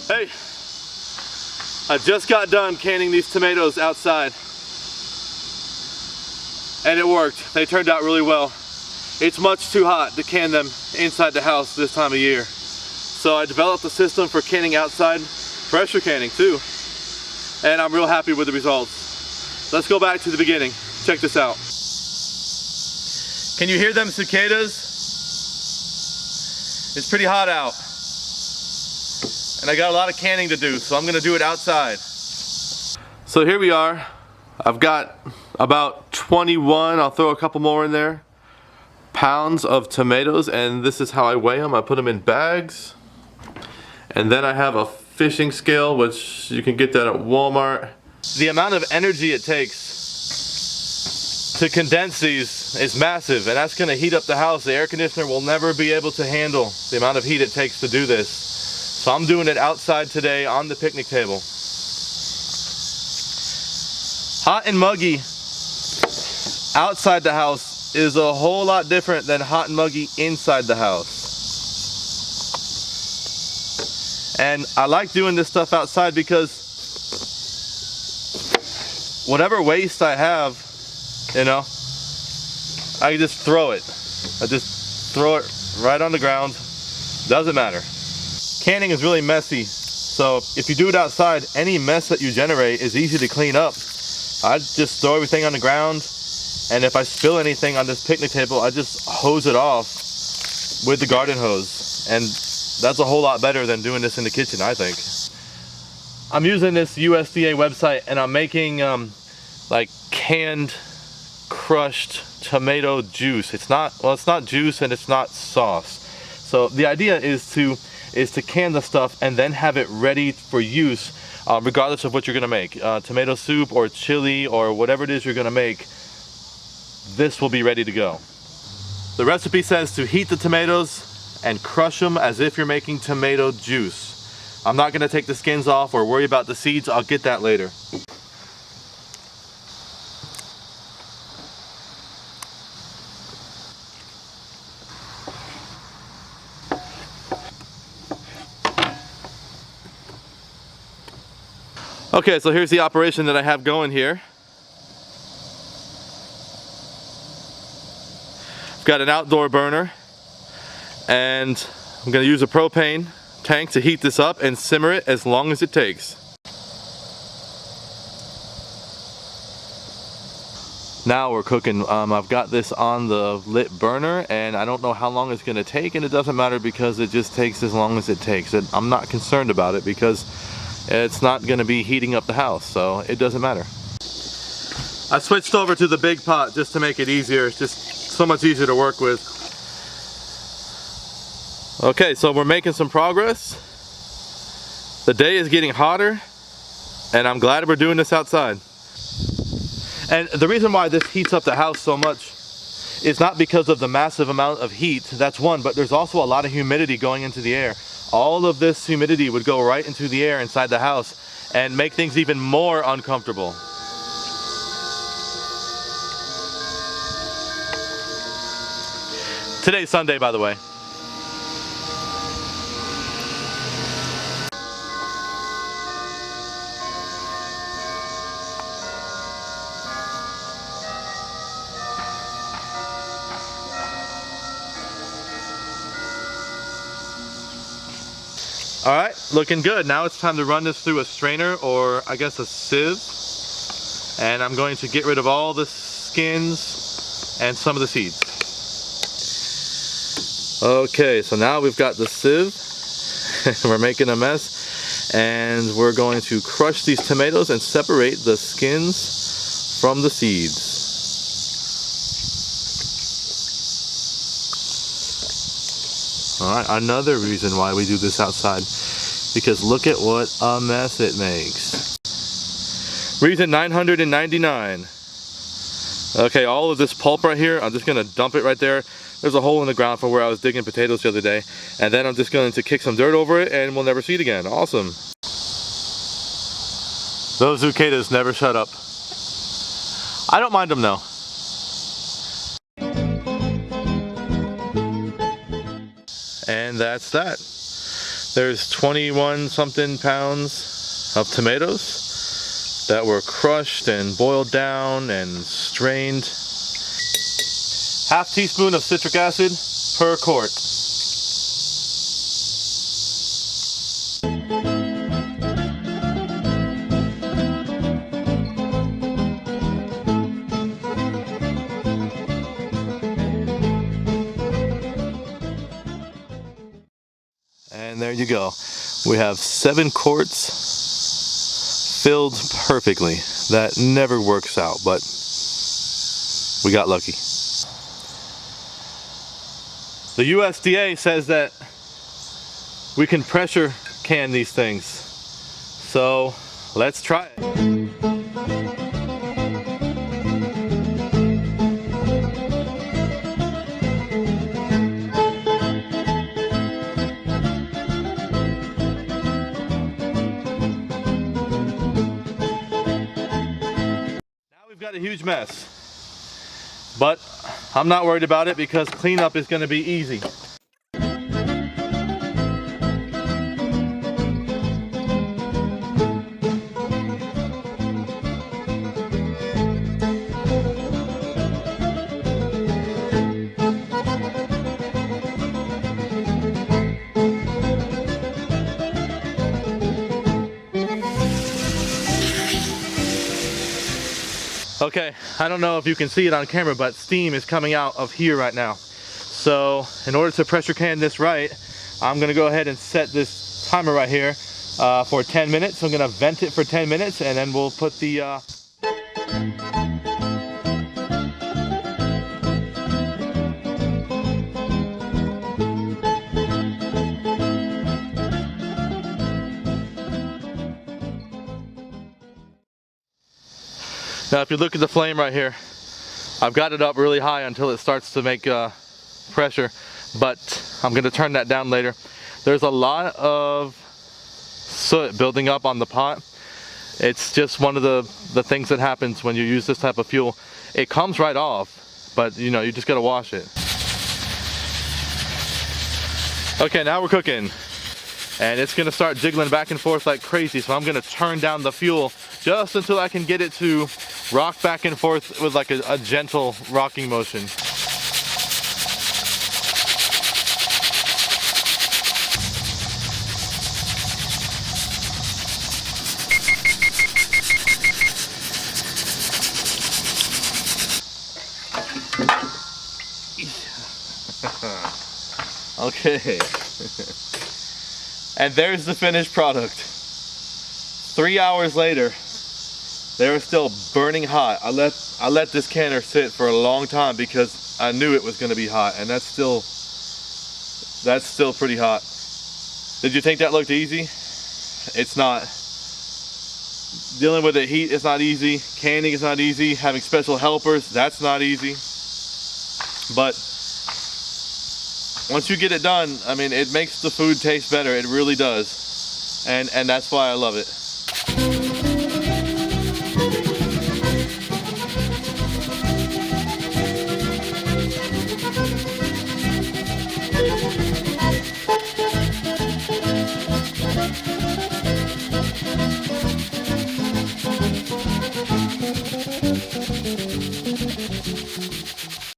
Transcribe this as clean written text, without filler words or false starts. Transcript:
Hey, I just got done canning these tomatoes outside and it worked. They turned out really well. It's much too hot to can them inside the house this time of year. So I developed a system for canning outside, pressure canning too, and I'm real happy with the results. Let's go back to the beginning. Check this out. Can you hear them cicadas? It's pretty hot out. And I got a lot of canning to do, so I'm gonna do it outside. So here we are. I've got about 21, I'll throw a couple more in there, pounds of tomatoes, and this is how I weigh them. I put them in bags. And then I have a fishing scale, which you can get that at Walmart. The amount of energy it takes to condense these is massive, and that's gonna heat up the house. The air conditioner will never be able to handle the amount of heat it takes to do this. So I'm doing it outside today on the picnic table. Hot and muggy outside the house is a whole lot different than hot and muggy inside the house. And I like doing this stuff outside because whatever waste I have, you know, I can just throw it. I just throw it right on the ground. Doesn't matter. Canning is really messy, so if you do it outside, any mess that you generate is easy to clean up. I just throw everything on the ground, and if I spill anything on this picnic table, I just hose it off with the garden hose, and that's a whole lot better than doing this in the kitchen, I think. I'm using this USDA website, and I'm making like canned crushed tomato juice. It's not juice and it's not sauce. So the idea is to can the stuff and then have it ready for use, regardless of what you're gonna make. Tomato soup or chili or whatever it is you're gonna make, this will be ready to go. The recipe says to heat the tomatoes and crush them as if you're making tomato juice. I'm not gonna take the skins off or worry about the seeds. I'll get that later. Okay, so here's the operation that I have going here. I've got an outdoor burner, and I'm going to use a propane tank to heat this up and simmer it as long as it takes. Now we're cooking. I've got this on the lit burner, and I don't know how long it's going to take, and it doesn't matter because it just takes as long as it takes. And I'm not concerned about it because it's not going to be heating up the house, so it doesn't matter. I switched over to the big pot just to make it easier. It's just so much easier to work with. Okay, so we're making some progress. The day is getting hotter, and I'm glad we're doing this outside. And the reason why this heats up the house so much is not because of the massive amount of heat, that's one, but there's also a lot of humidity going into the air. All of this humidity would go right into the air inside the house and make things even more uncomfortable. Today's Sunday, by the way. Alright, looking good. Now it's time to run this through a strainer, or I guess a sieve. And I'm going to get rid of all the skins and some of the seeds. Okay, so now we've got the sieve. We're making a mess. And we're going to crush these tomatoes and separate the skins from the seeds. Alright, another reason why we do this outside, because look at what a mess it makes. Reason 999. Okay, all of this pulp right here, I'm just going to dump it right there. There's a hole in the ground from where I was digging potatoes the other day. And then I'm just going to kick some dirt over it and we'll never see it again. Awesome. Those cicadas never shut up. I don't mind them though. And that's that. There's 21 something pounds of tomatoes that were crushed and boiled down and strained. Half teaspoon of citric acid per quart. And there you go. We have 7 quarts filled perfectly. That never works out, but we got lucky. The USDA says that we can pressure can these things. So let's try it. We've got a huge mess, but I'm not worried about it because cleanup is going to be easy. Okay, I don't know if you can see it on camera, but steam is coming out of here right now. So in order to pressure can this right, I'm gonna go ahead and set this timer right here for 10 minutes. So I'm gonna vent it for 10 minutes and then we'll put the Now if you look at the flame right here, I've got it up really high until it starts to make pressure, but I'm going to turn that down later. There's a lot of soot building up on the pot. It's just one of the things that happens when you use this type of fuel. It comes right off, but you know, you just got to wash it. Okay, now we're cooking. And it's gonna start jiggling back and forth like crazy, so I'm gonna turn down the fuel just until I can get it to rock back and forth with like a gentle rocking motion. Okay. And there's the finished product. 3 hours later, they were still burning hot. I let this canner sit for a long time because I knew it was going to be hot, and that's still pretty hot. Did you think that looked easy? It's not. Dealing with the heat is not easy. Canning is not easy. Having special helpers, that's not easy. But once you get it done, I mean, it makes the food taste better. It really does. And that's why I love it.